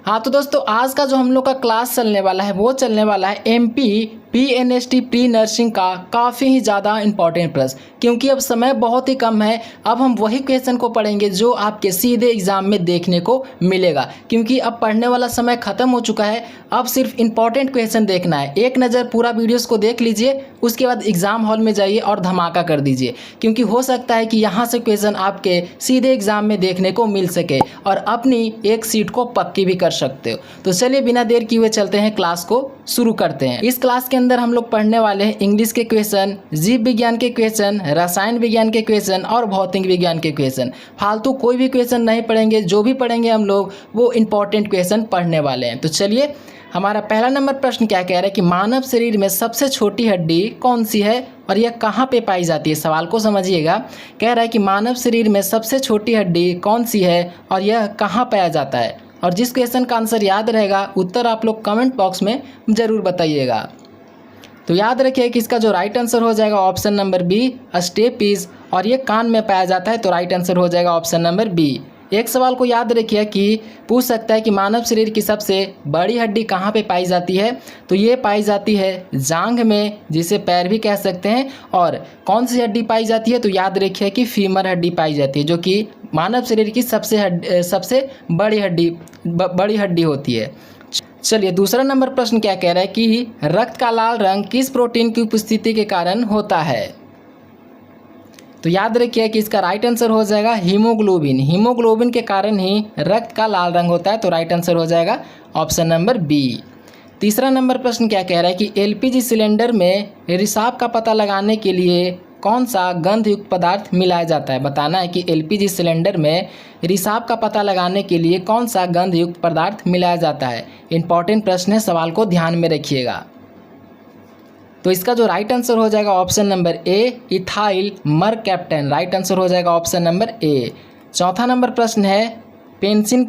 हाँ तो दोस्तों आज का जो हम लोग का क्लास चलने वाला है वो चलने वाला है एमपी पीएनएसटी प्री नर्सिंग का काफ़ी ही ज़्यादा इंपॉर्टेंट प्रश्न, क्योंकि अब समय बहुत ही कम है। अब हम वही क्वेश्चन को पढ़ेंगे जो आपके सीधे एग्जाम में देखने को मिलेगा, क्योंकि अब पढ़ने वाला समय ख़त्म हो चुका है। अब सिर्फ इंपॉर्टेंट क्वेश्चन देखना है। एक नज़र पूरा वीडियोस को देख लीजिए, उसके बाद एग्ज़ाम हॉल में जाइए और धमाका कर दीजिए, क्योंकि हो सकता है कि यहाँ से क्वेश्चन आपके सीधे एग्जाम में देखने को मिल सके और अपनी एक सीट को पक्की भी कर सकते हो। तो चलिए बिना देर किए हुए चलते हैं, क्लास को शुरू करते हैं। इस क्लास के अंदर हम लोग पढ़ने वाले हैं इंग्लिश के क्वेश्चन, जीव विज्ञान के क्वेश्चन, रसायन विज्ञान के क्वेश्चन और भौतिक विज्ञान के क्वेश्चन। फालतू कोई भी क्वेश्चन नहीं पढ़ेंगे, जो भी पढ़ेंगे हम लोग वो इंपॉर्टेंट क्वेश्चन पढ़ने वाले हैं। तो चलिए, हमारा पहला नंबर प्रश्न क्या कह रहा है कि मानव शरीर में सबसे छोटी हड्डी कौन सी है और यह कहाँ पे पाई जाती है। सवाल को समझिएगा। कह रहा है कि मानव शरीर में सबसे छोटी हड्डी कौन सी है और यह कहाँ पाया जाता है। और जिस क्वेश्चन का आंसर याद रहेगा उत्तर आप लोग कमेंट बॉक्स में ज़रूर बताइएगा। तो याद रखिए कि इसका जो राइट आंसर हो जाएगा ऑप्शन नंबर बी, स्टेपीज, और ये कान में पाया जाता है। तो राइट आंसर हो जाएगा ऑप्शन नंबर बी। एक सवाल को याद रखिए कि पूछ सकता है कि मानव शरीर की सबसे बड़ी हड्डी कहाँ पे पाई जाती है। तो ये पाई जाती है जांघ में, जिसे पैर भी कह सकते हैं। और कौन सी हड्डी पाई जाती है, तो याद रखिए कि फीमर हड्डी पाई जाती है, जो कि मानव शरीर की सबसे बड़ी हड्डी होती है। चलिए, दूसरा नंबर प्रश्न क्या कह रहा है कि रक्त का लाल रंग किस प्रोटीन की उपस्थिति के कारण होता है। तो याद रखिए कि इसका राइट आंसर हो जाएगा हीमोग्लोबिन। हीमोग्लोबिन के कारण ही रक्त का लाल रंग होता है। तो राइट आंसर हो जाएगा ऑप्शन नंबर बी। तीसरा नंबर प्रश्न क्या कह रहा है कि एलपीजी सिलेंडर में रिसाव का पता लगाने के लिए कौन सा गंधयुक्त पदार्थ मिलाया जाता है। बताना है कि एलपीजी सिलेंडर में रिसाव का पता लगाने के लिए कौन सा गंधयुक्त पदार्थ मिलाया जाता है। इंपॉर्टेंट प्रश्न है, सवाल को ध्यान में रखिएगा। तो इसका जो राइट आंसर हो जाएगा option number A, ethyl mercaptan. Right answer हो जाएगा ऑप्शन नंबर ए। चौथा नंबर प्रश्न है पेंसिल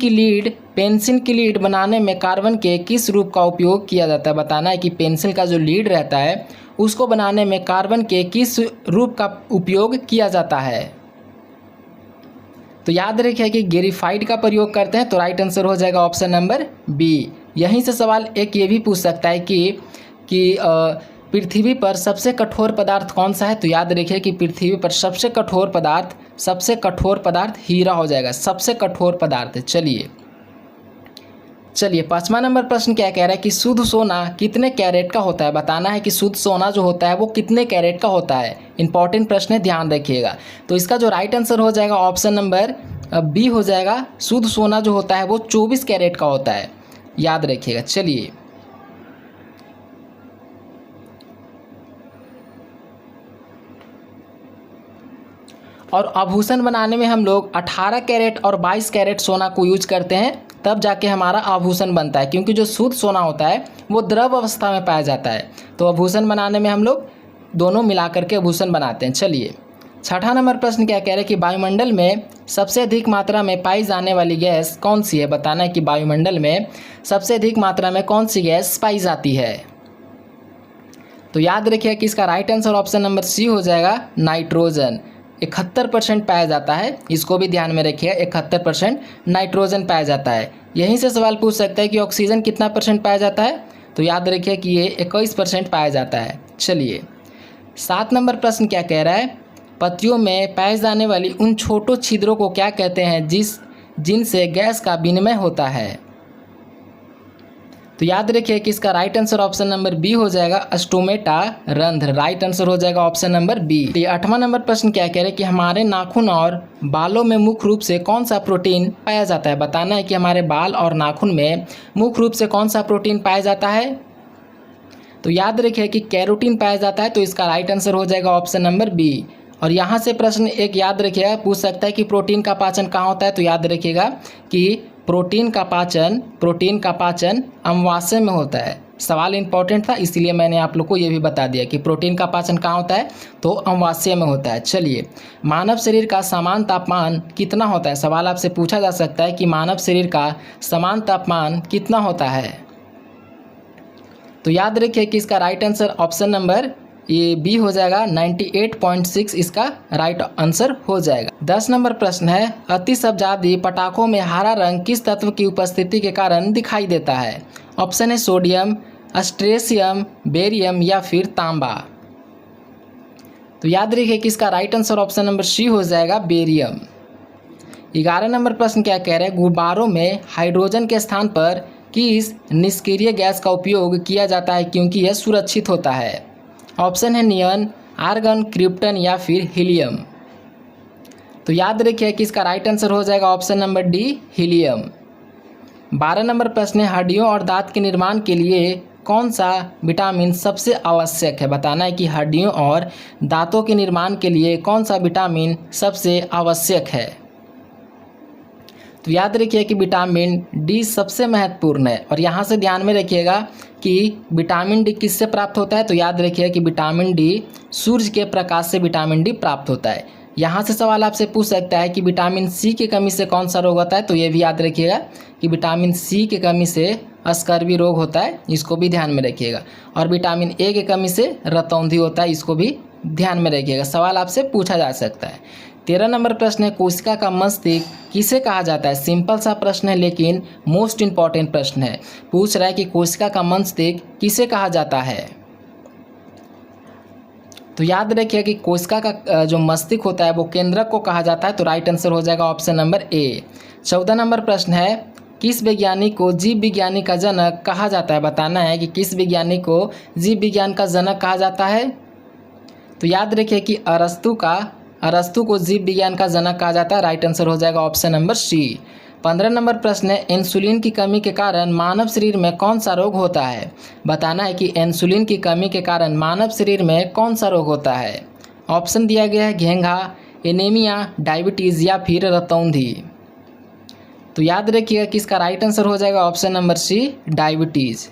की लीड बनाने में कार्बन के किस रूप का उपयोग किया जाता है। बताना है कि पेंसिल का जो लीड रहता है उसको बनाने में कार्बन के किस रूप का उपयोग किया जाता है। तो याद रखिए कि ग्रेफाइट का प्रयोग करते हैं। तो राइट आंसर हो जाएगा ऑप्शन नंबर बी। यहीं से सवाल एक ये भी पूछ सकता है कि पृथ्वी पर सबसे कठोर पदार्थ कौन सा है। तो याद रखिए कि पृथ्वी पर सबसे कठोर पदार्थ हीरा हो जाएगा, सबसे कठोर पदार्थ। चलिए, पांचवा नंबर प्रश्न क्या कह रहा है कि शुद्ध सोना कितने कैरेट का होता है। बताना है कि शुद्ध सोना जो होता है वो कितने कैरेट का होता है। इंपॉर्टेंट प्रश्न है, ध्यान रखिएगा। तो इसका जो राइट आंसर हो जाएगा ऑप्शन नंबर बी हो जाएगा। शुद्ध सोना जो होता है वो 24 कैरेट का होता है, याद रखिएगा। चलिए, और आभूषण बनाने में हम लोग 18 कैरेट और 22 कैरेट सोना को यूज करते हैं, तब जाके हमारा आभूषण बनता है, क्योंकि जो शुद्ध सोना होता है वो द्रव अवस्था में पाया जाता है। तो आभूषण बनाने में हम लोग दोनों मिला करके आभूषण बनाते हैं। चलिए, छठा नंबर प्रश्न क्या कह रहे हैं कि वायुमंडल में सबसे अधिक मात्रा में पाई जाने वाली गैस कौन सी है। बताना है कि वायुमंडल में सबसे अधिक मात्रा में कौन सी गैस पाई जाती है। तो याद रखिए कि इसका right answer option number C हो जाएगा, नाइट्रोजन। 71% पाया जाता है, इसको भी ध्यान में रखिए। 71% नाइट्रोजन पाया जाता है। यहीं से सवाल पूछ सकता है कि ऑक्सीजन कितना % पाया जाता है। तो याद रखिए कि ये 21% पाया जाता है। चलिए, 7 नंबर प्रश्न क्या कह रहा है, पत्तियों में पाए जाने वाली उन छोटो छिद्रों को क्या कहते हैं जिनसे गैस का विनिमय होता है। तो याद रखिए कि इसका right answer option number B हो जाएगा, स्टोमेटा रंध्र। राइट आंसर हो जाएगा ऑप्शन नंबर बी। ये 8वां नंबर प्रश्न क्या कह रहे हैं कि हमारे नाखून और बालों में मुख्य रूप से कौन सा प्रोटीन पाया जाता है। बताना है कि हमारे बाल और नाखून में मुख्य रूप से कौन सा प्रोटीन पाया जाता है। तो याद रखिए कि कैरोटीन पाया जाता है। तो इसका राइट आंसर हो जाएगा ऑप्शन नंबर बी। और यहाँ से प्रश्न एक याद रखिएगा, पूछ सकता है कि प्रोटीन का पाचन कहाँ होता है। तो याद रखिएगा कि प्रोटीन का पाचन अमाशय में होता है। सवाल इंपॉर्टेंट था, इसलिए मैंने आप लोग को ये भी बता दिया कि प्रोटीन का पाचन कहाँ होता है, तो अमाशय में होता है। चलिए, मानव शरीर का समान तापमान कितना होता है। सवाल आपसे पूछा जा सकता है कि मानव शरीर का समान तापमान कितना होता है। तो याद रखिए कि इसका राइट आंसर ऑप्शन नंबर ये बी हो जाएगा 98.6 इसका राइट आंसर हो जाएगा। 10 नंबर प्रश्न है, अतिशब्दादि पटाखों में हरा रंग किस तत्व की उपस्थिति के कारण दिखाई देता है? ऑप्शन है सोडियम, स्ट्रेशियम, बेरियम या फिर तांबा। तो याद रखिए कि इसका right answer option number C हो जाएगा बेरियम। 11 नंबर प्रश्न क्या कह रहे हैं, गुब्बारों में हाइड्रोजन के स्थान पर किस निष्क्रिय गैस का उपयोग किया जाता है क्योंकि यह सुरक्षित होता है? ऑप्शन है नियन, आर्गन, क्रिप्टन या फिर हीलियम। तो याद रखिए कि इसका राइट आंसर हो जाएगा option number D helium. 12 number प्रश्न है, हड्डियों और दांत के निर्माण के लिए कौन सा विटामिन सबसे आवश्यक है? बताना है कि हड्डियों और दांतों के निर्माण के लिए कौन सा विटामिन सबसे आवश्यक है। तो याद रखिए कि विटामिन डी सबसे महत्वपूर्ण है। और यहाँ से ध्यान में रखिएगा कि विटामिन डी किससे प्राप्त होता है? तो याद रखिए कि विटामिन डी सूर्य के प्रकाश से विटामिन डी प्राप्त होता है। यहाँ से सवाल आपसे पूछ सकता है कि विटामिन सी की कमी से कौन सा रोग होता है? तो ये भी याद रखिएगा कि विटामिन सी की कमी से स्कर्वी रोग होता है, इसको भी ध्यान में रखिएगा। और विटामिन ए की कमी से रतौंधी होता है, इसको भी ध्यान में रखिएगा, सवाल आपसे पूछा जा सकता है। 13 नंबर प्रश्न है, कोशिका का मस्तिष्क किसे कहा जाता है? सिंपल सा प्रश्न है लेकिन मोस्ट इंपॉर्टेंट प्रश्न है। पूछ रहा है कि कोशिका का मस्तिष्क किसे कहा जाता है? तो याद रखिए कि कोशिका का जो मस्तिष्क होता है वो केंद्रक को कहा जाता है। तो राइट आंसर हो जाएगा ऑप्शन नंबर ए। 14 नंबर प्रश्न है, किस वैज्ञानिक को जीव विज्ञानी का जनक कहा जाता है? बताना है कि किस वैज्ञानिक को जीव विज्ञान का जनक कहा जाता है। तो याद रखिए कि अरस्तु को जीव विज्ञान का जनक कहा जाता है। राइट आंसर हो जाएगा ऑप्शन नंबर सी। 15 नंबर प्रश्न है, इंसुलिन की कमी के कारण मानव शरीर में कौन सा रोग होता है? बताना है कि इंसुलिन की कमी के कारण मानव शरीर में कौन सा रोग होता है। ऑप्शन दिया गया है घेंघा, एनीमिया, डायबिटीज़ या फिर रतौंधी। तो याद रखिएगा कि इसका राइट आंसर हो जाएगा ऑप्शन नंबर सी डायबिटीज़।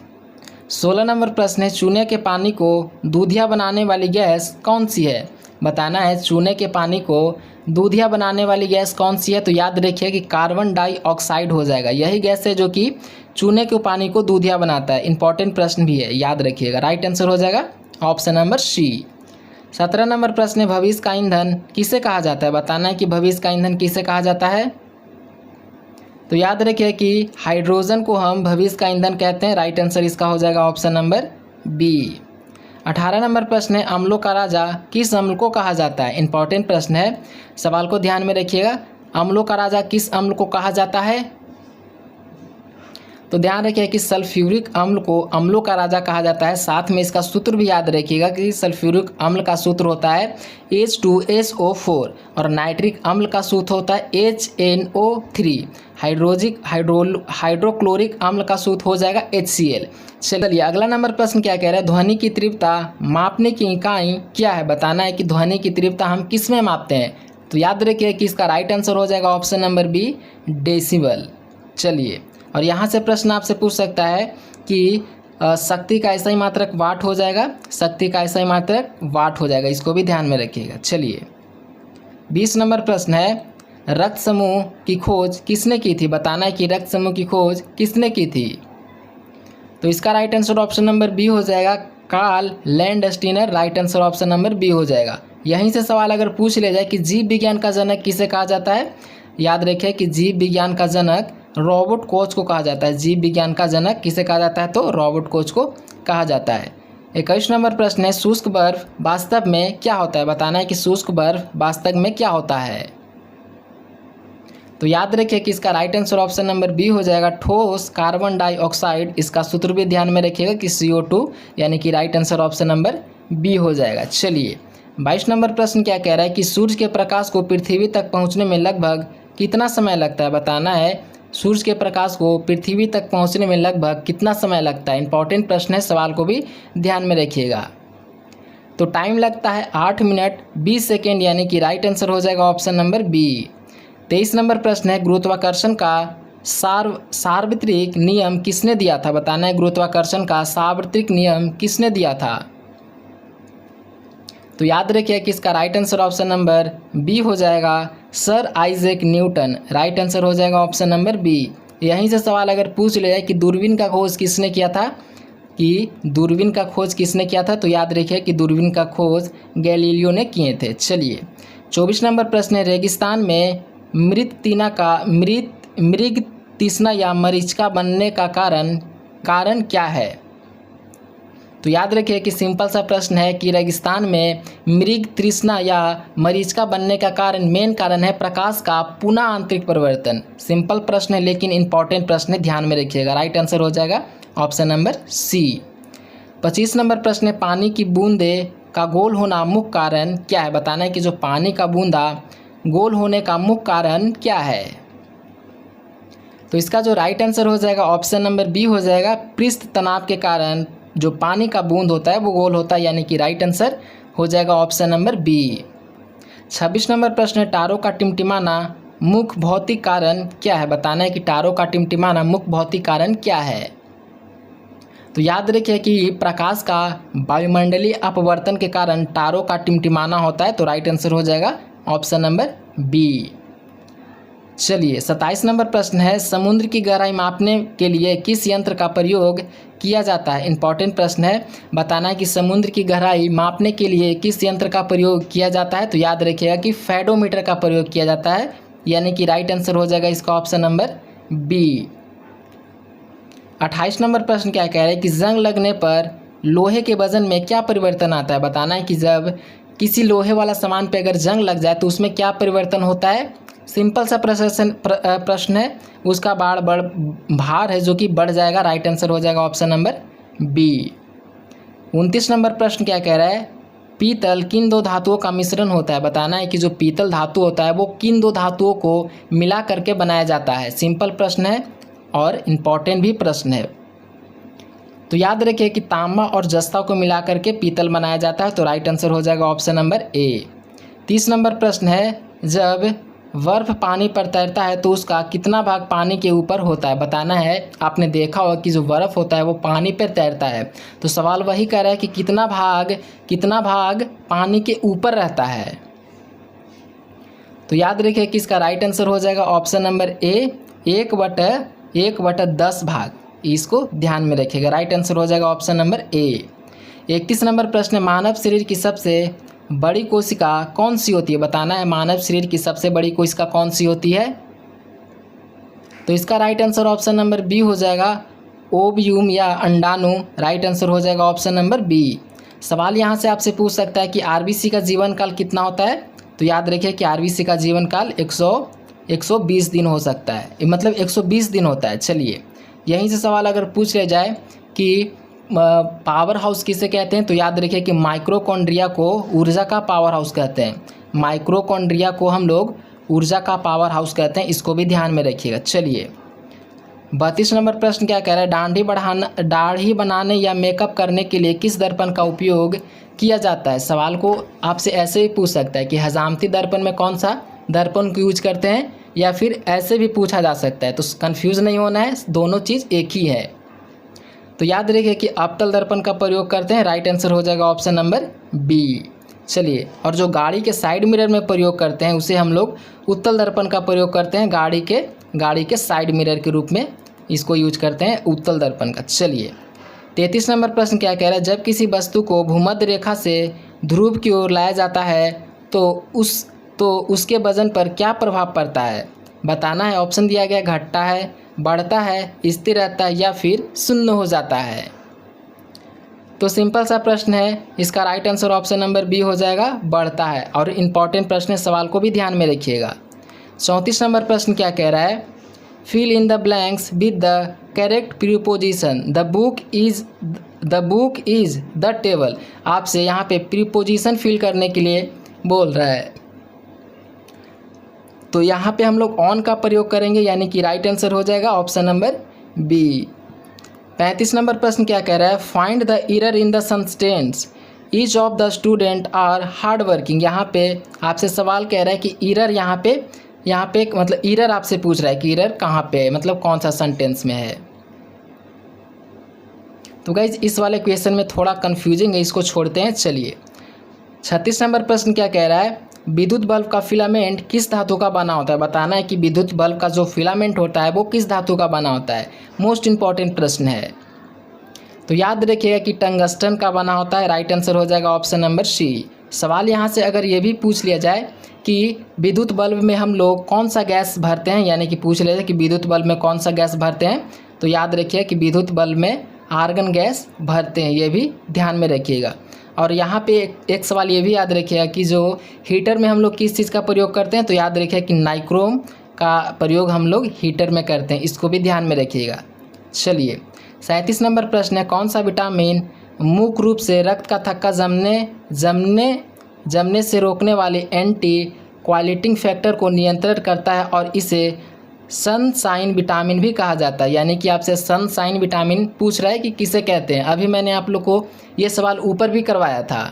16 नंबर प्रश्न है, चूने के पानी को दूधिया बनाने वाली गैस कौन सी है? बताना है चूने के पानी को दूधिया बनाने वाली गैस कौन सी है? तो याद रखिए कि कार्बन डाइऑक्साइड हो जाएगा। यही गैस है जो कि चूने के पानी को दूधिया बनाता है। इंपॉर्टेंट प्रश्न भी है, याद रखिएगा। राइट आंसर हो जाएगा ऑप्शन नंबर सी। 17 नंबर प्रश्न है, भविष्य का ईंधन किसे कहा जाता है? बताना है कि भविष्य का ईंधन किसे कहा जाता है। तो याद रखिए कि हाइड्रोजन को हम भविष्य का ईंधन कहते हैं। राइट आंसर इसका हो जाएगा ऑप्शन नंबर बी। 18 नंबर प्रश्न है, अम्लों का राजा किस अम्ल को कहा जाता है? इंपॉर्टेंट प्रश्न है, सवाल को ध्यान में रखिएगा। अम्लों का राजा किस अम्ल को कहा जाता है? तो ध्यान रखिए कि सल्फ्यूरिक अम्ल को अम्लों का राजा कहा जाता है। साथ में इसका सूत्र भी याद रखिएगा कि सल्फ्यूरिक अम्ल का सूत्र होता है H2SO4 और नाइट्रिक अम्ल का सूत्र होता है HNO3। हाइड्रोक्लोरिक अम्ल का सूत्र हो जाएगा HCl। चलिए अगला नंबर प्रश्न क्या कह रहा है, ध्वनि की तीव्रता मापने की इकाई क्या है? बताना है कि ध्वनि की तीव्रता हम किस में मापते हैं। तो याद रखिए कि इसका राइट आंसर हो जाएगा ऑप्शन नंबर बी डेसिबल। चलिए, और यहाँ से प्रश्न आपसे पूछ सकता है कि शक्ति का ऐसा ही मात्रक वाट हो जाएगा, शक्ति का ऐसा ही मात्रक वाट हो जाएगा, इसको भी ध्यान में रखिएगा। चलिए 20 नंबर प्रश्न है, रक्त समूह की खोज किसने की थी? बताना है कि रक्त समूह की खोज किसने की थी। तो इसका right answer option number B हो जाएगा Karl Landsteiner. Right answer option number B हो जाएगा। यहीं से सवाल अगर पूछ ले जाए कि जीव विज्ञान का जनक किसे कहा जाता है, याद रखिए कि जीव विज्ञान का जनक रॉबर्ट कोच को कहा जाता है। जीव विज्ञान का जनक किसे कहा जाता है? तो रॉबर्ट कोच को कहा जाता है। 21 नंबर प्रश्न है, शुष्क बर्फ वास्तव में क्या होता है? बताना है कि शुष्क बर्फ वास्तव में क्या होता है। तो याद रखिए कि इसका right answer option number B हो जाएगा ठोस कार्बन डाइऑक्साइड। इसका सूत्र भी ध्यान में रखिएगा कि CO2, यानी कि right answer option number B हो जाएगा। चलिए 22 नंबर प्रश्न क्या कह रहा है कि सूर्य के प्रकाश को पृथ्वी तक पहुंचने में लगभग कितना समय लगता है? बताना है सूर्य के प्रकाश को पृथ्वी तक पहुंचने में लगभग कितना समय लगता है। इंपॉर्टेंट प्रश्न है, सवाल को भी ध्यान में रखिएगा। तो टाइम लगता है 8 मिनट 20 सेकेंड, यानी कि राइट आंसर हो जाएगा ऑप्शन नंबर बी। 23 नंबर प्रश्न है, गुरुत्वाकर्षण का सार्वत्रिक नियम किसने दिया था? बताना है गुरुत्वाकर्षण का सार्वत्रिक नियम किसने दिया था। तो याद रखिए कि इसका right answer option number B हो जाएगा sir Isaac Newton. Right answer हो जाएगा ऑप्शन नंबर बी। यहीं से सवाल अगर पूछ ले जाए कि दूरबीन का खोज किसने किया था, कि दूरबीन का खोज किसने किया था, तो याद रखिए कि दूरबीन का खोज गैलीलियो ने किए थे। चलिए 24 नंबर प्रश्न है, रेगिस्तान में मृग तृष्णा या मरीचिका बनने का कारण क्या है। तो याद रखिए कि सिंपल सा प्रश्न है कि रेगिस्तान में मृग तृष्णा या मरीचिका बनने का मेन कारण है प्रकाश का पुनः आंतरिक परिवर्तन। सिंपल प्रश्न है लेकिन इंपॉर्टेंट प्रश्न है, ध्यान में रखिएगा। राइट आंसर हो जाएगा ऑप्शन नंबर सी। 25 नंबर प्रश्न है, पानी की बूंदे का गोल होना मुख्य कारण क्या है। बताना है कि जो पानी का बूंदा गोल होने का मुख्य कारण क्या है। तो इसका जो राइट आंसर हो जाएगा ऑप्शन नंबर बी हो जाएगा, पृष्ठ तनाव के कारण जो पानी का बूंद होता है वो गोल होता है, यानी कि राइट आंसर हो जाएगा ऑप्शन नंबर बी। 26 नंबर प्रश्न है, तारों का टिमटिमाना मुख्य भौतिक कारण क्या है। बताना है कि तारों का टिमटिमाना मुख्य भौतिक कारण क्या है। तो याद रखिए कि प्रकाश का वायुमंडलीय अपवर्तन के कारण तारों का टिमटिमाना होता है, तो राइट आंसर हो जाएगा ऑप्शन नंबर बी। चलिए 27 नंबर प्रश्न है, समुद्र की गहराई मापने के लिए किस यंत्र का प्रयोग किया जाता है। इंपॉर्टेंट प्रश्न है, बताना है कि समुद्र की गहराई मापने के लिए किस यंत्र का प्रयोग किया जाता है। तो याद रखिएगा कि फेडोमीटर का प्रयोग किया जाता है, यानी कि राइट आंसर हो जाएगा इसका ऑप्शन नंबर बी। 28 नंबर प्रश्न क्या कह रहा है कि जंग लगने पर लोहे के वजन में क्या परिवर्तन आता है। बताना है कि जब किसी लोहे वाला सामान पे अगर जंग लग जाए तो उसमें क्या परिवर्तन होता है। सिंपल सा प्रश्न है, उसका भार है जो कि बढ़ जाएगा। राइट आंसर हो जाएगा ऑप्शन नंबर बी। 29 नंबर प्रश्न क्या कह रहा है, पीतल किन दो धातुओं का मिश्रण होता है। बताना है कि जो पीतल धातु होता है वो किन दो धातुओं को मिला करके बनाया जाता है। सिंपल प्रश्न है और इम्पॉर्टेंट भी प्रश्न है। तो याद रखिए कि तांबा और जस्ता को मिला करके पीतल बनाया जाता है, तो राइट आंसर हो जाएगा ऑप्शन नंबर ए। 30 नंबर प्रश्न है, जब बर्फ पानी पर तैरता है तो उसका कितना भाग पानी के ऊपर होता है। बताना है, आपने देखा होगा कि जो बर्फ़ होता है वो पानी पर तैरता है, तो सवाल वही कह रहा है कि कितना भाग पानी के ऊपर रहता है। तो याद रखिए कि इसका राइट आंसर हो जाएगा ऑप्शन नंबर ए, 1/10 भाग। इसको ध्यान में रखिएगा। राइट आंसर हो जाएगा ऑप्शन नंबर ए। 31 नंबर प्रश्न, मानव शरीर की सबसे बड़ी कोशिका कौन सी होती है। बताना है मानव शरीर की सबसे बड़ी कोशिका कौन सी होती है। तो इसका right answer option number B हो जाएगा, ओव्यूम या अंडाणु। राइट आंसर हो जाएगा ऑप्शन नंबर बी। सवाल यहाँ से आपसे पूछ सकता है कि आरबीसी का जीवन काल कितना होता है। तो याद रखिए कि आरबीसी का जीवन काल 120 दिन हो सकता है, मतलब 120 दिन होता है। चलिए यहीं से सवाल अगर पूछ लिया जाए कि पावर हाउस किसे कहते हैं, तो याद रखिए कि माइक्रोकॉन्ड्रिया को ऊर्जा का पावर हाउस कहते हैं। माइक्रोकॉन्ड्रिया को हम लोग ऊर्जा का पावर हाउस कहते हैं, इसको भी ध्यान में रखिएगा। चलिए 32 नंबर प्रश्न क्या कह रहा है, दाढ़ी बनाने या मेकअप करने के लिए किस दर्पण का उपयोग किया जाता है। सवाल को आपसे ऐसे ही पूछ सकता है कि हजामती दर्पण में कौन सा दर्पण को यूज करते हैं, या फिर ऐसे भी पूछा जा सकता है। तो कंफ्यूज नहीं होना है, दोनों चीज़ एक ही है। तो याद रखिए कि अवतल दर्पण का प्रयोग करते हैं। राइट आंसर हो जाएगा ऑप्शन नंबर बी। चलिए, और जो गाड़ी के साइड मिरर में प्रयोग करते हैं उसे हम लोग उत्तल दर्पण का प्रयोग करते हैं। गाड़ी के साइड मिरर के रूप में इसको यूज करते हैं, उत्तल दर्पण का। चलिए 33 नंबर प्रश्न क्या कह रहा है, जब किसी वस्तु को भूमध्य रेखा से ध्रुव की ओर लाया जाता है तो उसके वजन पर क्या प्रभाव पड़ता है। बताना है, ऑप्शन दिया गया, घटता है, बढ़ता है, स्थिर रहता है या फिर शून्य हो जाता है। तो सिंपल सा प्रश्न है, इसका right answer option number B हो जाएगा, बढ़ता है। और इम्पॉर्टेंट प्रश्न है, सवाल को भी ध्यान में रखिएगा। 34 नंबर प्रश्न क्या कह रहा है, fill in the blanks with the correct preposition, the book is the table. आपसे यहाँ पे प्रीपोजिशन फिल करने के लिए बोल रहा है, तो यहाँ पे हम लोग ऑन का प्रयोग करेंगे, यानी कि राइट आंसर हो जाएगा ऑप्शन नंबर बी। 35 नंबर प्रश्न क्या कह रहा है, find the error in the sentence, each of the student are hard working. यहाँ पे आपसे सवाल कह रहा है कि एरर यहाँ पे मतलब एरर आपसे पूछ रहा है कि एरर कहाँ पे है, मतलब कौन सा सेंटेंस में है। तो गाइज इस वाले क्वेश्चन में थोड़ा कन्फ्यूजिंग है, इसको छोड़ते हैं। चलिए 36 नंबर प्रश्न क्या कह रहा है, विद्युत बल्ब का फिलामेंट किस धातु का बना होता है। बताना है कि विद्युत बल्ब का जो फिलामेंट होता है वो किस धातु का बना होता है। मोस्ट इंपॉर्टेंट प्रश्न है। तो याद रखिएगा कि टंगस्टन का बना होता है, राइट आंसर हो जाएगा ऑप्शन नंबर सी। सवाल यहाँ से अगर ये भी पूछ लिया जाए कि विद्युत बल्ब में हम लोग कौन सा गैस भरते हैं, यानी कि पूछ लिया जाए कि विद्युत बल्ब में कौन सा गैस भरते हैं, तो याद रखिए कि विद्युत बल्ब में आर्गन गैस भरते हैं, ये भी ध्यान में रखिएगा। और यहाँ पे एक सवाल ये भी याद रखिएगा कि जो हीटर में हम लोग किस चीज़ का प्रयोग करते हैं, तो याद रखिए कि नाइक्रोम का प्रयोग हम लोग हीटर में करते हैं, इसको भी ध्यान में रखिएगा। चलिए 37 नंबर प्रश्न है, कौन सा विटामिन मुख्य रूप से रक्त का थक्का जमने से रोकने वाले एंटी क्वालिटिंग फैक्टर को नियंत्रित करता है और इसे सनसाइन विटामिन भी कहा जाता है। यानी कि आपसे सनसाइन विटामिन पूछ रहा है कि किसे कहते हैं। अभी मैंने आप लोग को ये सवाल ऊपर भी करवाया था,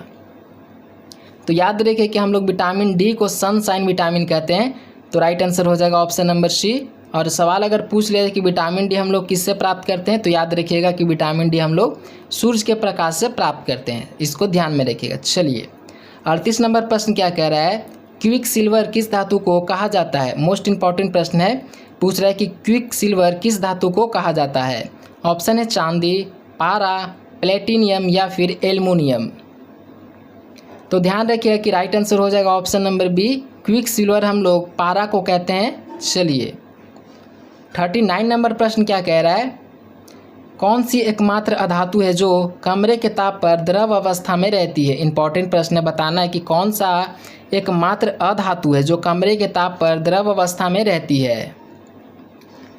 तो याद रखिए कि हम लोग विटामिन डी को सनसाइन विटामिन कहते हैं, तो राइट आंसर हो जाएगा ऑप्शन नंबर सी। और सवाल अगर पूछ लिया कि विटामिन डी हम लोग किससे प्राप्त करते हैं, तो याद रखिएगा कि विटामिन डी हम लोग सूर्य के प्रकाश से प्राप्त करते हैं, इसको ध्यान में रखिएगा। चलिए 38 नंबर प्रश्न क्या कह रहा है, क्विक सिल्वर किस धातु को कहा जाता है। मोस्ट इंपॉर्टेंट प्रश्न है, पूछ रहा है कि क्विक सिल्वर किस धातु को कहा जाता है। ऑप्शन है चांदी, पारा, प्लेटिनियम या फिर एल्युमिनियम। तो ध्यान रखिएगा कि राइट आंसर हो जाएगा option number B, quicksilver हम लोग पारा को कहते हैं। चलिए 39 नंबर प्रश्न क्या कह रहा है, कौन सी एकमात्र अधातु है जो कमरे के ताप पर द्रव अवस्था में रहती है। इंपॉर्टेंट प्रश्न है, बताना है कि कौन सा एकमात्र अधातु है जो कमरे के ताप पर द्रव अवस्था में रहती है।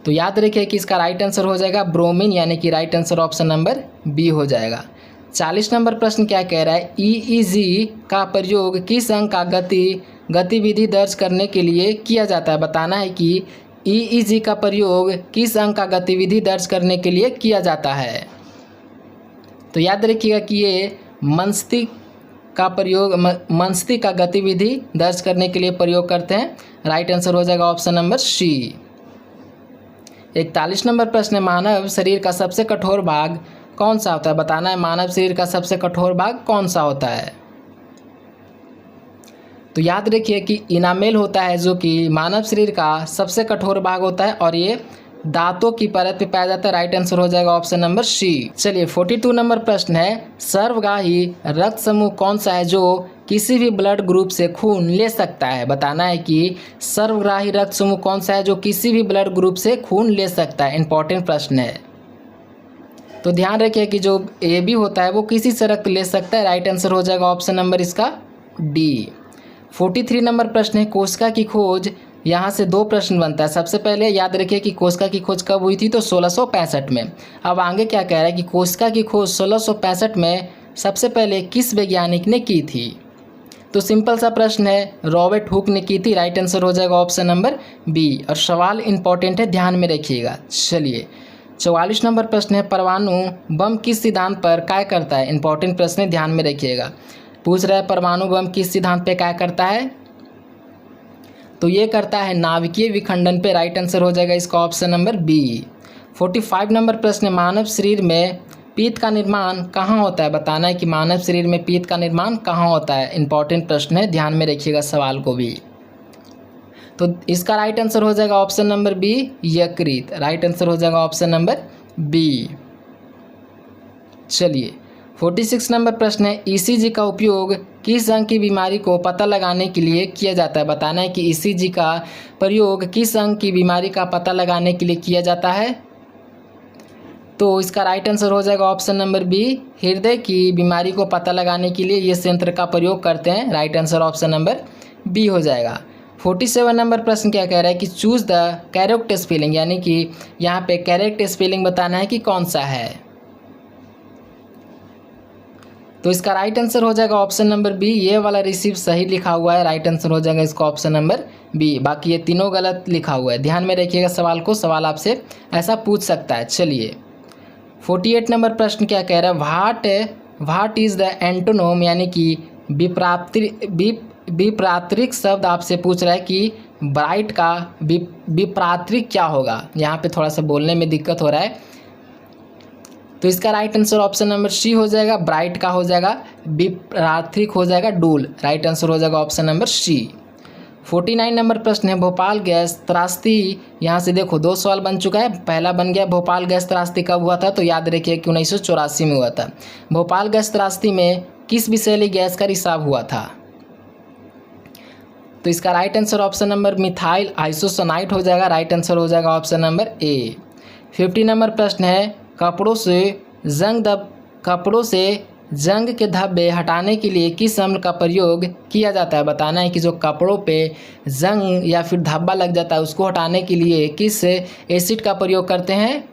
तो याद रखिए कि इसका राइट आंसर हो जाएगा ब्रोमीन, यानी कि right answer option number B हो जाएगा। 40 नंबर प्रश्न क्या कह रहा है, ईईजी का प्रयोग किस अंग का गतिविधि दर्ज करने के लिए किया जाता है। बताना है कि ईईजी का प्रयोग किस अंग का गतिविधि दर्ज करने के लिए किया जाता है। तो याद रखिएगा कि ये मस्तिष्क का गतिविधि दर्ज करने के लिए प्रयोग करते हैं। राइट आंसर हो जाएगा ऑप्शन नंबर सी। 41 नंबर प्रश्न है, मानव शरीर का सबसे कठोर भाग कौन सा होता है। बताना है मानव शरीर का सबसे कठोर भाग कौन सा होता है। तो याद रखिए कि इनामेल होता है जो कि मानव शरीर का सबसे कठोर भाग होता है और ये दांतों की परत पे पाया जाता है। राइट आंसर हो जाएगा ऑप्शन नंबर सी। चलिए 42 नंबर प्रश्न है, सर्वग्राही रक्त समूह कौन सा है जो किसी भी ब्लड ग्रुप से खून ले सकता है। बताना है कि सर्वग्राही रक्त समूह कौन सा है जो किसी भी ब्लड ग्रुप से खून ले सकता है। इंपॉर्टेंट प्रश्न है, तो ध्यान रखिए कि जो ए बी होता है वो किसी से रक्त ले सकता है। राइट आंसर हो जाएगा ऑप्शन नंबर इसका डी। 43 नंबर प्रश्न है, कोशिका की खोज। यहाँ से दो प्रश्न बनता है। सबसे पहले याद रखिए कि कोशिका की खोज कब हुई थी, तो 1665 में। अब आगे क्या कह रहा है कि कोशिका की खोज 1665 में सबसे पहले किस वैज्ञानिक ने की थी। तो सिंपल सा प्रश्न है, रॉबर्ट हुक ने की थी। राइट आंसर हो जाएगा ऑप्शन नंबर बी। और सवाल इंपॉर्टेंट है, ध्यान में रखिएगा। चलिए 44 नंबर प्रश्न है, परमाणु बम किस सिद्धांत पर कार्य करता है। इंपॉर्टेंट प्रश्न है, ध्यान में रखिएगा। पूछ रहा है परमाणु बम किस सिद्धांत पे कार्य करता है, तो ये करता है नाभिकीय विखंडन पे। राइट आंसर हो जाएगा इसका ऑप्शन नंबर बी। 45 नंबर प्रश्न, मानव शरीर में पीत का निर्माण कहाँ होता है। बताना है कि मानव शरीर में पीत का निर्माण कहाँ होता है। इंपॉर्टेंट प्रश्न है, ध्यान में रखिएगा सवाल को भी। तो इसका राइट आंसर हो जाएगा ऑप्शन नंबर बी, यकृत। राइट आंसर हो जाएगा ऑप्शन नंबर बी। चलिए 46 नंबर प्रश्न है, ईसीजी का उपयोग किस अंग की बीमारी को पता लगाने के लिए किया जाता है। बताना है कि ईसीजी का प्रयोग किस अंग की बीमारी का पता लगाने के लिए किया जाता है। तो इसका राइट आंसर हो जाएगा ऑप्शन नंबर बी, हृदय की बीमारी को पता लगाने के लिए ये यंत्र का प्रयोग करते हैं। Right answer option number B हो जाएगा। 47 नंबर प्रश्न क्या कह रहा है कि चूज द करेक्ट स्पेलिंग, यानी कि यहाँ पे करेक्ट स्पेलिंग बताना है कि कौन सा है। तो इसका राइट आंसर हो जाएगा ऑप्शन नंबर बी, ये वाला रिसीव सही लिखा हुआ है। राइट आंसर हो जाएगा इसका ऑप्शन नंबर बी, बाकी ये तीनों गलत लिखा हुआ है। ध्यान में रखिएगा सवाल को, सवाल आपसे ऐसा पूछ सकता है। चलिए 48 नंबर प्रश्न क्या कह रहा है, व्हाट इज़ द एंटोनोम, यानी कि विप्रात्रिक शब्द आपसे पूछ रहा है कि ब्राइट का विप्रात्रिक क्या होगा। यहाँ पे थोड़ा सा बोलने में दिक्कत हो रहा है, तो इसका right answer option number C हो जाएगा। ब्राइट का हो जाएगा विप्रात्रिक हो जाएगा डूल। राइट आंसर हो जाएगा ऑप्शन नंबर सी। 49 नंबर प्रश्न है भोपाल गैस त्रासदी। यहाँ से देखो 2 सवाल बन चुका है। पहला बन गया भोपाल गैस त्रासदी कब हुआ था, तो याद रखिए कि 1984 में हुआ था। भोपाल गैस त्रासदी में किस विषैली गैस का रिसाव हुआ था, तो इसका right answer option number methyl isocyanide हो जाएगा। राइट आंसर हो जाएगा ऑप्शन नंबर ए। 50 नंबर प्रश्न है कपड़ों से जंग के धब्बे हटाने के लिए किस अम्ल का प्रयोग किया जाता है। बताना है कि जो कपड़ों पे जंग या फिर धब्बा लग जाता है उसको हटाने के लिए किस एसिड का प्रयोग करते हैं,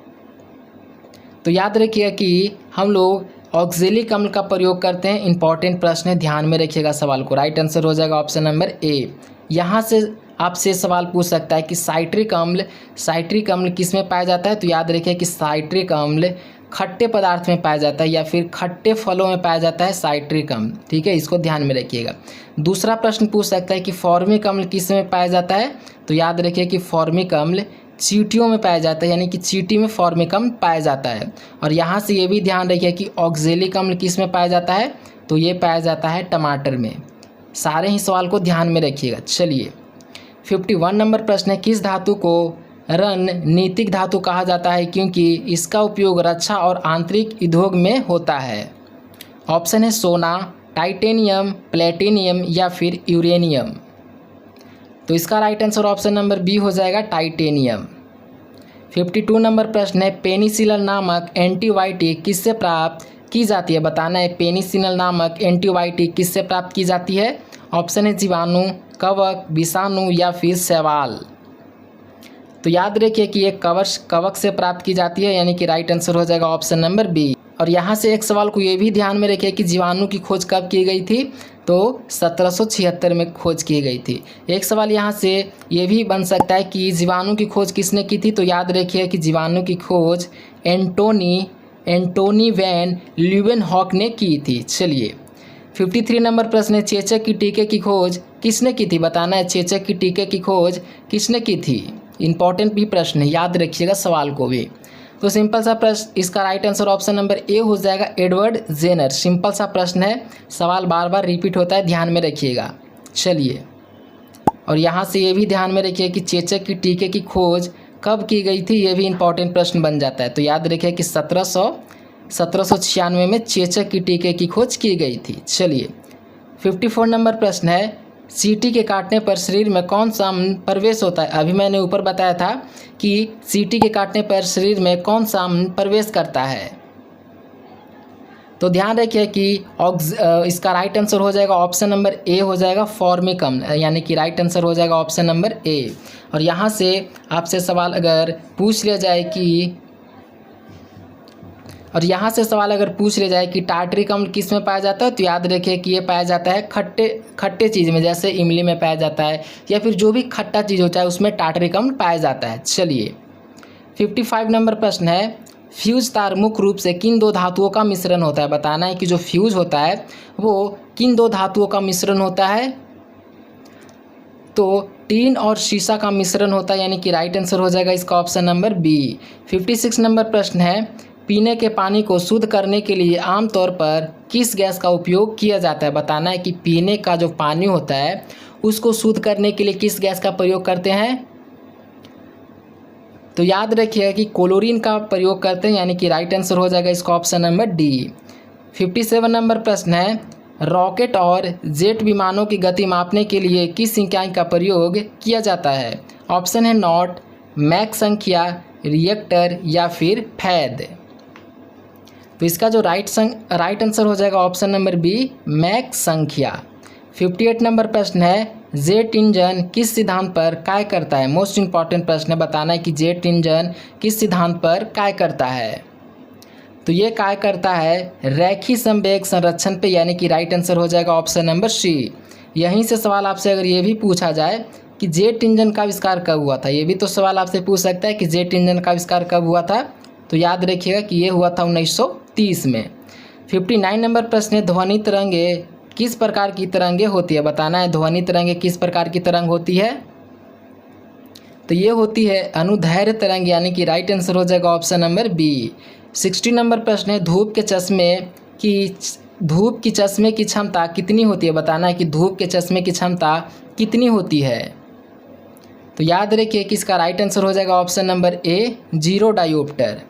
तो याद रखिए कि हम लोग ऑक्जेलिक अम्ल का प्रयोग करते हैं। इंपॉर्टेंट प्रश्न है, ध्यान में रखिएगा सवाल को। राइट आंसर हो जाएगा ऑप्शन नंबर ए। यहाँ से आपसे सवाल पूछ सकता है कि साइट्रिक अम्ल किस में पाया जाता है, तो याद रखिए कि साइट्रिक अम्ल खट्टे पदार्थ में पाया जाता है या फिर खट्टे फलों में पाया जाता है साइट्रिक अम्ल। ठीक है, इसको ध्यान में रखिएगा। दूसरा प्रश्न पूछ सकता है कि फॉर्मिक अम्ल किस में पाया जाता है, तो याद रखिए कि फॉर्मिक अम्ल चींटियों में पाया जाता है, यानी कि चींटी में फॉर्मिक अम्ल पाया जाता है। और यहाँ से ये भी ध्यान रखिए कि ऑक्जेलिक अम्ल किस में पाया जाता है, तो ये पाया जाता है टमाटर में। सारे ही सवाल को ध्यान में रखिएगा। चलिए 51 नंबर प्रश्न है किस धातु को रणनीतिक धातु कहा जाता है क्योंकि इसका उपयोग रक्षा और आंतरिक उद्योग में होता है। ऑप्शन है सोना, टाइटेनियम, प्लेटिनियम या फिर यूरेनियम। तो इसका right answer option number B हो जाएगा टाइटेनियम। 52 नंबर प्रश्न है पेनिसिलिन नामक एंटीबायोटिक किससे प्राप्त की जाती है। बताना है पेनिसिलिन नामक एंटीबायोटिक किससे प्राप्त की जाती है। ऑप्शन है जीवाणु, कवक, विषाणु या फिर शैवाल। तो याद रखिए कि ये कवक से प्राप्त की जाती है, यानी कि राइट आंसर हो जाएगा ऑप्शन नंबर बी। और यहाँ से एक सवाल को ये भी ध्यान में रखिए कि जीवाणु की खोज कब की गई थी, तो 1776 में खोज की गई थी। एक सवाल यहाँ से ये भी बन सकता है कि जीवाणु की खोज किसने की थी, तो याद रखिए कि जीवाणु की खोज एंटोनी वैन ल्यूवेनहॉक ने की थी। चलिए 53 नंबर प्रश्न है चेचक की टीके की खोज किसने की थी। बताना है चेचक की टीके की खोज किसने की थी। इंपॉर्टेंट भी प्रश्न है, याद रखिएगा सवाल को भी। तो सिंपल सा प्रश्न, इसका right answer option number A हो जाएगा एडवर्ड जेनर। सिंपल सा प्रश्न है, सवाल बार बार रिपीट होता है, ध्यान में रखिएगा। चलिए और यहाँ से ये भी ध्यान में रखिए कि चेचक की टीके की खोज कब की गई थी, ये भी इंपॉर्टेंट प्रश्न बन जाता है। तो याद रखिए कि 1796 में चेचक की टीके की खोज की गई थी। चलिए 54 नंबर प्रश्न है सीटी के काटने पर शरीर में कौन सा अम्ल प्रवेश होता है। अभी मैंने ऊपर बताया था कि सीटी के काटने पर शरीर में कौन सा अम्ल प्रवेश करता है, तो ध्यान रखिए कि इसका राइट आंसर हो जाएगा ऑप्शन नंबर ए हो जाएगा फॉर्मिक अम्ल, यानी कि राइट आंसर हो जाएगा ऑप्शन नंबर ए। और यहाँ से आपसे सवाल अगर पूछ लिया जाए कि टार्टरिक अम्ल किस में पाया जाता है, तो याद रखिए कि ये पाया जाता है खट्टे चीज़ में, जैसे इमली में पाया जाता है या फिर जो भी खट्टा चीज़ होता है उसमें टार्टरिक अम्ल पाया जाता है। चलिए 55 नंबर प्रश्न है फ्यूज तार मुख्य रूप से किन दो धातुओं का मिश्रण होता है। बताना है कि जो फ्यूज होता है वो किन दो धातुओं का मिश्रण होता है, तो टीन और शीशा का मिश्रण होता है, यानी कि राइट आंसर हो जाएगा इसका ऑप्शन नंबर बी। 56 नंबर प्रश्न है पीने के पानी को शुद्ध करने के लिए आमतौर पर किस गैस का उपयोग किया जाता है। बताना है कि पीने का जो पानी होता है उसको शुद्ध करने के लिए किस गैस का प्रयोग करते हैं, तो याद रखिए कि क्लोरीन का प्रयोग करते हैं, यानी कि राइट आंसर हो जाएगा इसका ऑप्शन नंबर डी। 57 नंबर प्रश्न है रॉकेट और जेट विमानों की गति मापने के लिए किस इकाई का प्रयोग किया जाता है। ऑप्शन है नॉट, मैक संख्या, रिएक्टर या फिर फैद। तो इसका जो राइट आंसर हो जाएगा ऑप्शन नंबर बी मैक संख्या। 58 नंबर प्रश्न है जेट इंजन किस सिद्धांत पर कार्य करता है। मोस्ट इंपॉर्टेंट प्रश्न है, बताना है कि जेट इंजन किस सिद्धांत पर कार्य करता है, तो ये कार्य करता है रैखिक संवेग संरक्षण पे, यानी कि राइट आंसर हो जाएगा ऑप्शन नंबर सी। यहीं से सवाल आपसे अगर ये भी पूछा जाए कि जेट इंजन का आविष्कार कब हुआ था, ये भी तो सवाल आपसे पूछ सकता है कि जेट इंजन का आविष्कार कब हुआ था, तो याद रखिएगा कि ये हुआ था 1930 में। 59 नंबर प्रश्न है ध्वनि तरंगे किस प्रकार की तरंगे होती है। बताना है ध्वनि तरंगे किस प्रकार की तरंग होती है, तो ये होती है अनुदैर्घ्य तरंग, यानी कि राइट आंसर हो जाएगा ऑप्शन नंबर बी। 60 नंबर प्रश्न है धूप के चश्मे की क्षमता कितनी होती है। बताना है कि धूप के चश्मे की क्षमता कितनी होती है? तो याद रखिए कि इसका राइट आंसर हो जाएगा option number A 0 dioptre.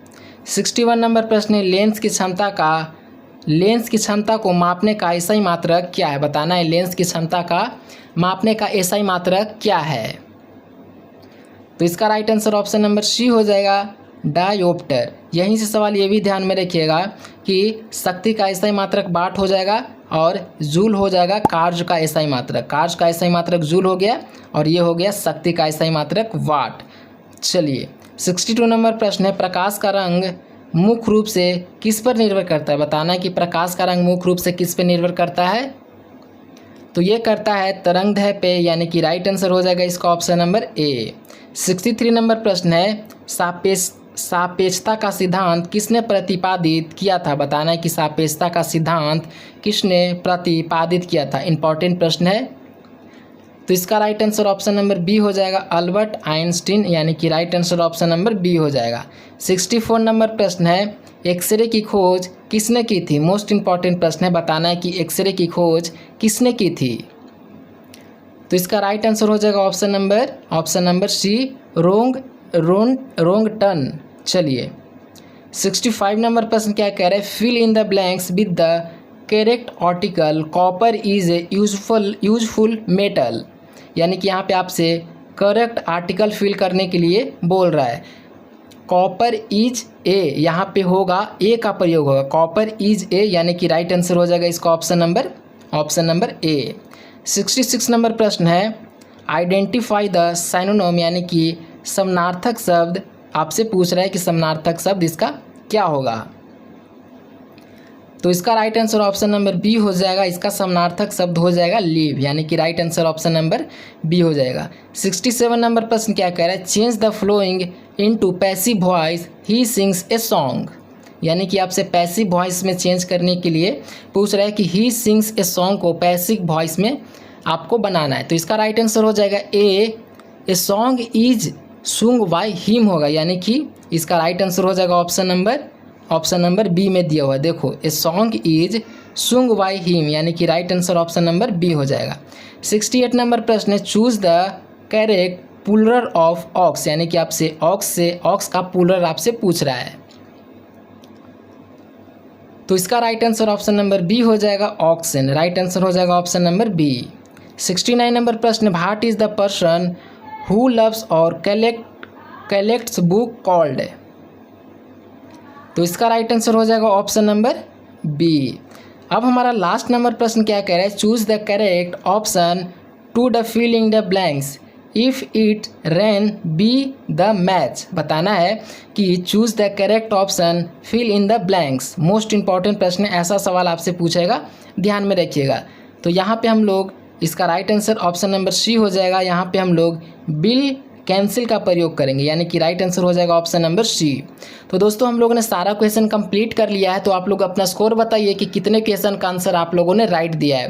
61 number प्रश्न है, लेंस की क्षमता को मापने का एसआई मात्रक क्या है? बताना है लेंस की क्षमता का मापने का एसआई मात्रक क्या है? तो इसका right answer option number C हो जाएगा डायोप्टर। यहीं से सवाल ये भी ध्यान में रखिएगा कि शक्ति का एसआई मात्रक वाट हो जाएगा और जूल हो जाएगा कार्य का एसआई मात्रक। कार्य का एसआई मात्रक जूल हो गया और ये हो गया शक्ति का एसआई मात्रक वाट। चलिए 62 नंबर प्रश्न है, प्रकाश का रंग मुख्य रूप से किस पर निर्भर करता है? बताना है कि प्रकाश का रंग मुख्य रूप से किस पर निर्भर करता है? तो ये करता है तरंगदैर्घ्य पे, यानी कि राइट आंसर हो जाएगा इसका ऑप्शन नंबर ए। 63 नंबर प्रश्न है, सापेक्षता का सिद्धांत किसने प्रतिपादित किया था? बताना है कि सापेक्षता का सिद्धांत किसने प्रतिपादित किया था? इंपॉर्टेंट प्रश्न है। तो इसका right answer option number B हो जाएगा अल्बर्ट आइंस्टीन, यानी कि right answer option number B हो जाएगा। 64 नंबर प्रश्न है, एक्सरे की खोज किसने की थी? मोस्ट इंपॉर्टेंट प्रश्न है, बताना है कि एक्सरे की खोज किसने की थी? तो इसका राइट आंसर हो जाएगा ऑप्शन नंबर सी रोंगटन। चलिए 65 नंबर प्रश्न क्या कह रहे हैं, fill in the blanks with the correct article copper is a useful metal, यानी कि यहाँ पे आपसे करेक्ट आर्टिकल फिल करने के लिए बोल रहा है। कॉपर इज ए, यहाँ पे होगा ए का प्रयोग होगा, कॉपर इज ए, यानी कि राइट आंसर हो जाएगा इसका ऑप्शन नंबर ए। 66 नंबर प्रश्न है, आइडेंटिफाई द साइनोनिम, यानी कि समानार्थक शब्द आपसे पूछ रहा है कि समानार्थक शब्द इसका क्या होगा? तो इसका right answer option number B हो जाएगा, इसका समानार्थक शब्द हो जाएगा लीव, यानी कि right answer option number B हो जाएगा। 67 नंबर प्रश्न क्या कह रहा है, change the flowing into passive voice he sings a song, यानी कि आपसे पैसिव वॉइस में चेंज करने के लिए पूछ रहा है कि ही सिंग्स ए सॉन्ग को पैसिव वॉइस में आपको बनाना है। तो इसका राइट आंसर हो जाएगा ए song is sung by him होगा, यानी कि इसका राइट आंसर हो जाएगा ऑप्शन नंबर बी में दिया हुआ है। देखो a song is sung by him, यानी कि right answer option number B हो जाएगा। 68 नंबर प्रश्न है, choose the correct puller of ox, यानी कि आपसे ऑक्स का पुलर आपसे पूछ रहा है। तो इसका right answer option number B हो जाएगा ऑक्सन, राइट आंसर हो जाएगा ऑप्शन नंबर बी। 69 नंबर प्रश्न, what is the person who loves or collects book called? तो इसका राइट आंसर हो जाएगा ऑप्शन नंबर बी। अब हमारा लास्ट नंबर प्रश्न क्या कह रहा है, choose the correct option to the filling the blanks if it rain be the match. बताना है कि choose the correct option fill in the blanks. Most important प्रश्न है, ऐसा सवाल आपसे पूछेगा, ध्यान में रखिएगा। तो यहाँ पे हम लोग इसका right answer option number C हो जाएगा, यहाँ पे हम लोग बिल कैंसिल का प्रयोग करेंगे, यानी कि राइट आंसर हो जाएगा ऑप्शन नंबर सी। तो दोस्तों हम लोगों ने सारा क्वेश्चन कंप्लीट कर लिया है। तो आप लोग अपना स्कोर बताइए कि कितने क्वेश्चन का आंसर आप लोगों ने राइट दिया है।